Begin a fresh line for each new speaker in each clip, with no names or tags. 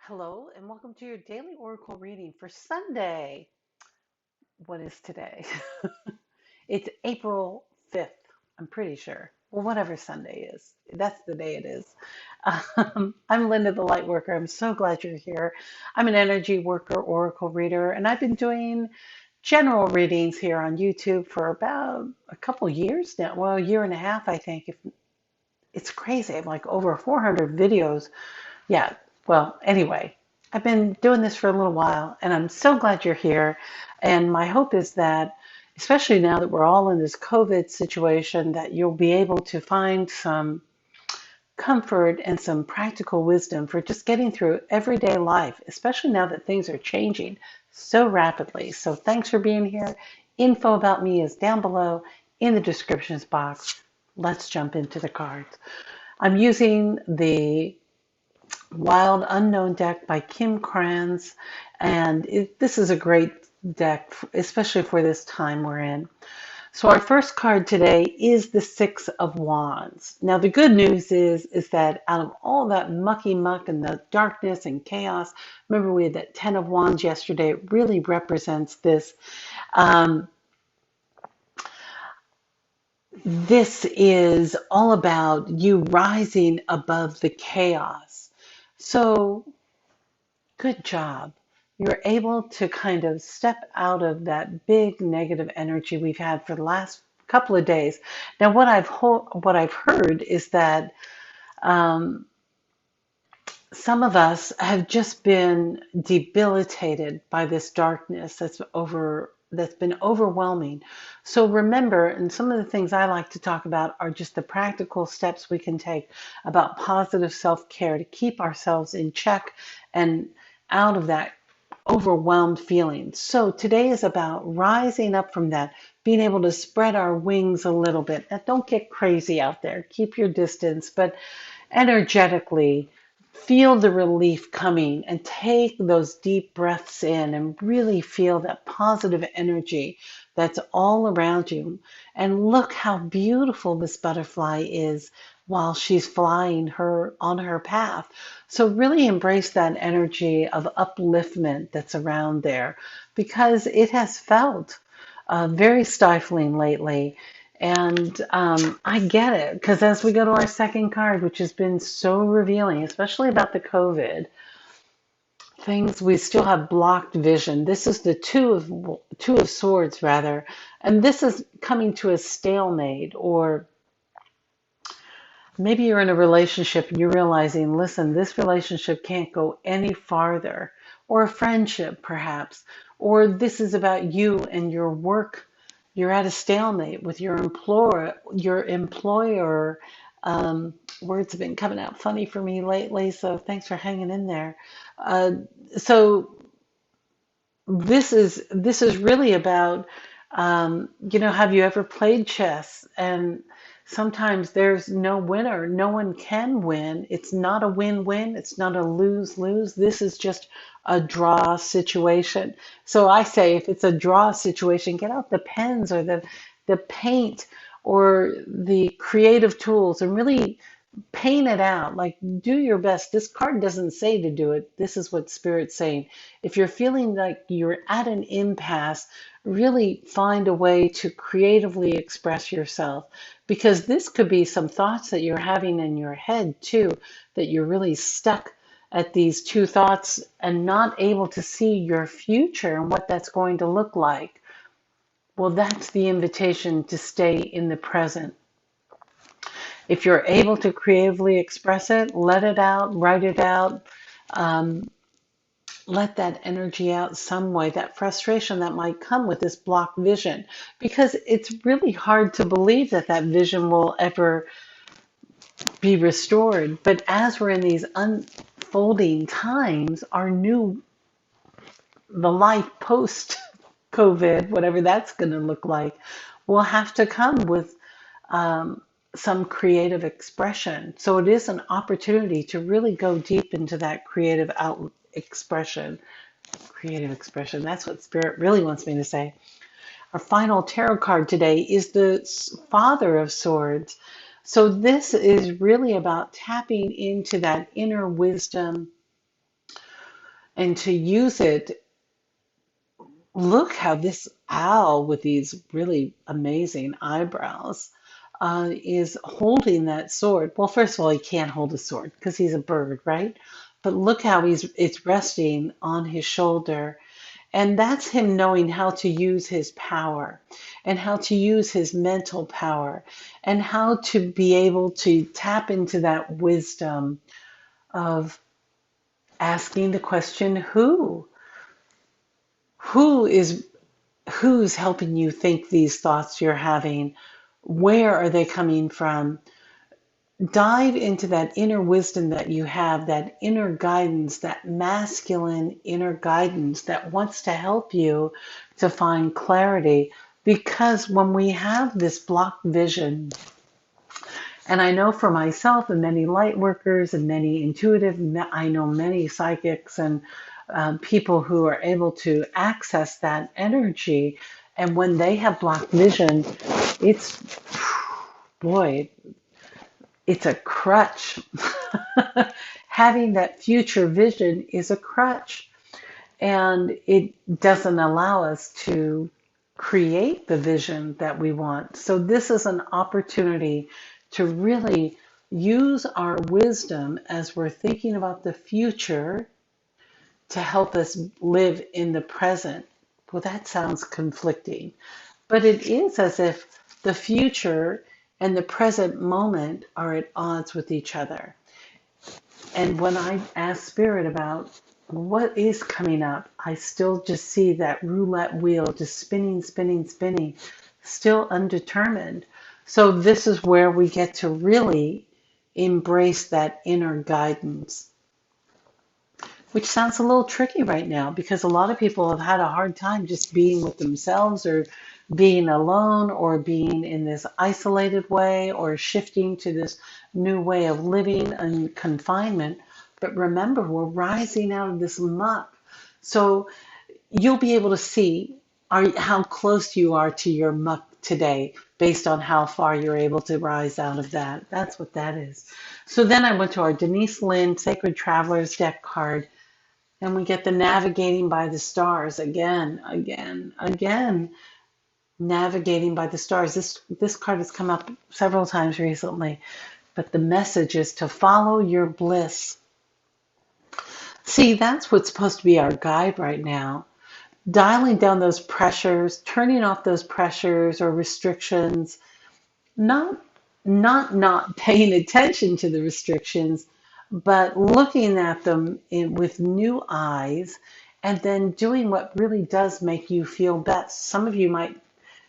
Hello, and welcome to your daily oracle reading for Sunday. What is today? It's April 5th, I'm pretty sure. Well, whatever Sunday is, that's the day it is. I'm Linda the Lightworker. I'm so glad you're here. I'm an energy worker, oracle reader, and I've been doing general readings here on YouTube for about a couple years now. Well, a year and a half, I think. If it's crazy, I have like over 400 videos. Yeah, well, anyway, I've been doing this for a little while and I'm so glad you're here. And my hope is that, especially now that we're all in this COVID situation, that you'll be able to find some comfort and some practical wisdom for just getting through everyday life, especially now that things are changing so rapidly. So thanks for being here. Info about me is down below in the descriptions box. Let's jump into the cards. I'm using the Wild Unknown deck by Kim Kranz, and this is a great deck, especially for this time we're in. So our first card today is the Six of Wands. Now the good news is that out of all that mucky muck and the darkness and chaos, remember we had that Ten of Wands yesterday, it really represents this. Um, this is all about you rising above the chaos. So good job. You're able to kind of step out of that big negative energy we've had for the last couple of days. Now, what I've heard is that um, some of us have just been debilitated by this darkness that's been overwhelming. So remember, and some of the things I like to talk about are just the practical steps we can take about positive self-care to keep ourselves in check and out of that overwhelmed feeling. So today is about rising up from that, being able to spread our wings a little bit. Now, don't get crazy out there. Keep your distance, but energetically feel the relief coming and take those deep breaths in and really feel that positive energy that's all around you. And look how beautiful this butterfly is while she's flying her on her path. So really embrace that energy of upliftment that's around there because it has felt very stifling lately. And I get it because as we go to our second card, which has been so revealing, especially about the COVID things, we still have blocked vision. This is the two of swords rather, and this is coming to a stalemate. Or maybe you're in a relationship and you're realizing, listen, this relationship can't go any farther, or a friendship perhaps, or this is about you and your work. You're at a stalemate with your employer. Words have been coming out funny for me lately, so thanks for hanging in there. Uh, so this is really about have you ever played chess? And sometimes there's no winner. No one can win. It's not a win-win. It's not a lose-lose. This is just a draw situation. So I say if it's a draw situation, get out the pens or the paint or the creative tools and really paint it out. Like, do your best. This card doesn't say to do it. This is what Spirit's saying. If you're feeling like you're at an impasse, really find a way to creatively express yourself, because this could be some thoughts that you're having in your head too, that you're really stuck at these two thoughts and not able to see your future and what that's going to look like. Well, that's the invitation to stay in the present. If you're able to creatively express it, let it out, write it out, um, let that energy out some way, that frustration that might come with this blocked vision, because it's really hard to believe that that vision will ever be restored. But as we're in these unfolding times, the life post COVID, whatever that's going to look like, will have to come with um, some creative expression. So it is an opportunity to really go deep into that expression. Creative expression. That's what Spirit really wants me to say. Our final tarot card today is the Father of Swords. So this is really about tapping into that inner wisdom and to use it. Look how this owl with these really amazing eyebrows is holding that sword. Well, first of all, he can't hold a sword because he's a bird, right? But look how it's resting on his shoulder. And that's him knowing how to use his power and how to use his mental power and how to be able to tap into that wisdom of asking the question, who? Who is who's helping you think these thoughts you're having? Where are they coming from? Dive into that inner wisdom that you have, that inner guidance, that masculine inner guidance that wants to help you to find clarity. Because when we have this blocked vision, and I know for myself and many light workers and many intuitive, I know many psychics and people who are able to access that energy. And when they have blocked vision, it's, boy, it's a crutch. Having that future vision is a crutch. And it doesn't allow us to create the vision that we want. So this is an opportunity to really use our wisdom as we're thinking about the future to help us live in the present. Well, that sounds conflicting, but it is as if the future and the present moment are at odds with each other. And when I ask Spirit about what is coming up, I still just see that roulette wheel just spinning, spinning, spinning, still undetermined. So this is where we get to really embrace that inner guidance, which sounds a little tricky right now because a lot of people have had a hard time just being with themselves or being alone or being in this isolated way or shifting to this new way of living and confinement. But remember, we're rising out of this muck. So you'll be able to see how close you are to your muck today based on how far you're able to rise out of that. That's what that is. So then I went to our Denise Linn Sacred Travelers deck card, and we get the navigating by the stars again, again, again. Navigating by the stars. This card has come up several times recently, but the message is to follow your bliss. See, that's what's supposed to be our guide right now. Dialing down those pressures, turning off those pressures or restrictions, not not paying attention to the restrictions, but looking at them with new eyes and then doing what really does make you feel best. Some of you might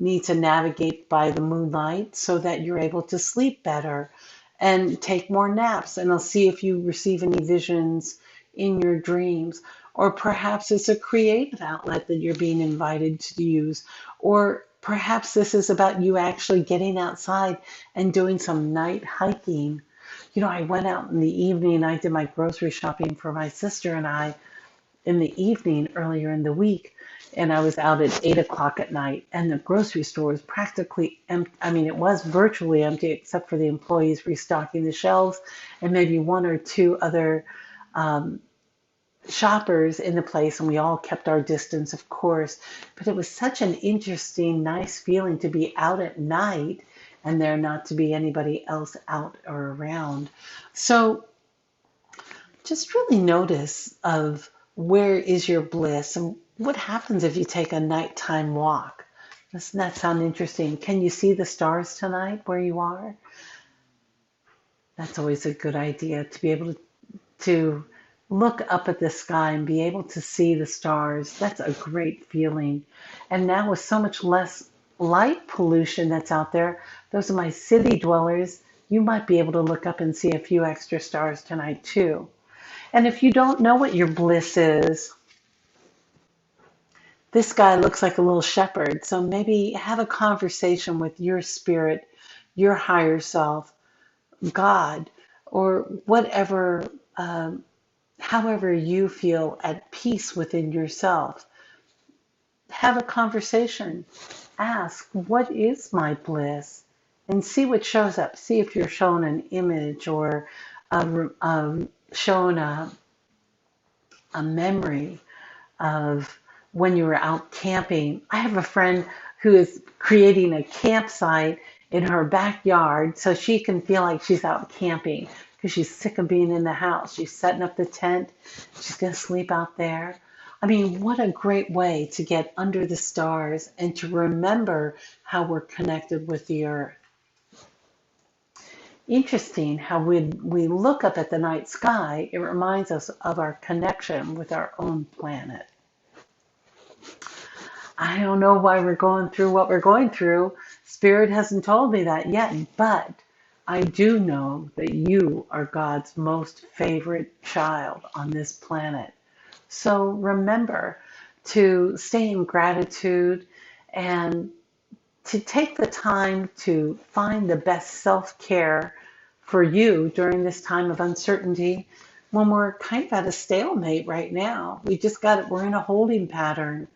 need to navigate by the moonlight so that you're able to sleep better and take more naps. And I'll see if you receive any visions in your dreams. Or perhaps it's a creative outlet that you're being invited to use. Or perhaps this is about you actually getting outside and doing some night hiking. You know, I went out in the evening, I did my grocery shopping for my sister and I in the evening earlier in the week, and I was out at 8 o'clock at night, and the grocery store was practically empty. I mean, it was virtually empty except for the employees restocking the shelves and maybe one or two other um, shoppers in the place, and we all kept our distance, of course. But it was such an interesting, nice feeling to be out at night and there not to be anybody else out or around. So just really notice of where is your bliss and what happens if you take a nighttime walk. Doesn't that sound interesting? Can you see the stars tonight where you are? That's always a good idea to be able to look up at the sky and be able to see the stars. That's a great feeling. And now with so much less light pollution that's out there, those are my city dwellers, you might be able to look up and see a few extra stars tonight too. And if you don't know what your bliss is, this guy looks like a little shepherd. So maybe have a conversation with your spirit, your higher self, God, or whatever, however you feel at peace within yourself. Have a conversation. Ask, what is my bliss? And see what shows up. See if you're shown an image or shown a memory of when you were out camping. I have a friend who is creating a campsite in her backyard so she can feel like she's out camping because she's sick of being in the house. She's setting up the tent. She's going to sleep out there. I mean, what a great way to get under the stars and to remember how we're connected with the earth. Interesting how we look up at the night sky, it reminds us of our connection with our own planet. I don't know why we're going through what we're going through. Spirit hasn't told me that yet, but I do know that you are God's most favorite child on this planet. So remember to stay in gratitude and to take the time to find the best self-care for you during this time of uncertainty when we're kind of at a stalemate right now. We're in a holding pattern.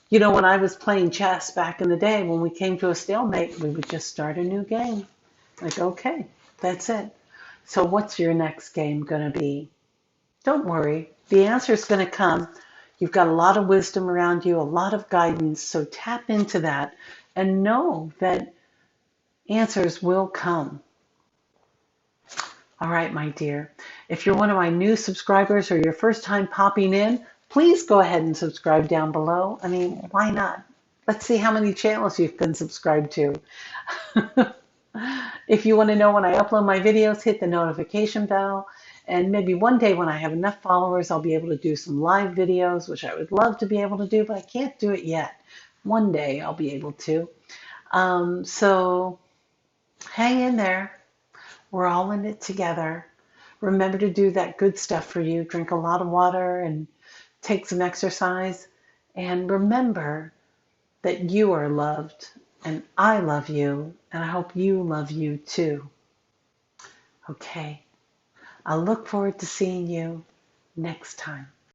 You know, when I was playing chess back in the day, when we came to a stalemate, we would just start a new game. Like, okay, that's it. So what's your next game going to be? Don't worry. The answer is going to come. You've got a lot of wisdom around you, a lot of guidance. So tap into that and know that answers will come. All right, my dear. If you're one of my new subscribers or your first time popping in, please go ahead and subscribe down below. I mean, why not? Let's see how many channels you've been subscribed to. If you want to know when I upload my videos, hit the notification bell. And maybe one day when I have enough followers, I'll be able to do some live videos, which I would love to be able to do, but I can't do it yet. One day I'll be able to. So hang in there. We're all in it together. Remember to do that good stuff for you. Drink a lot of water and take some exercise. And remember that you are loved and I love you and I hope you love you too. Okay. I'll look forward to seeing you next time.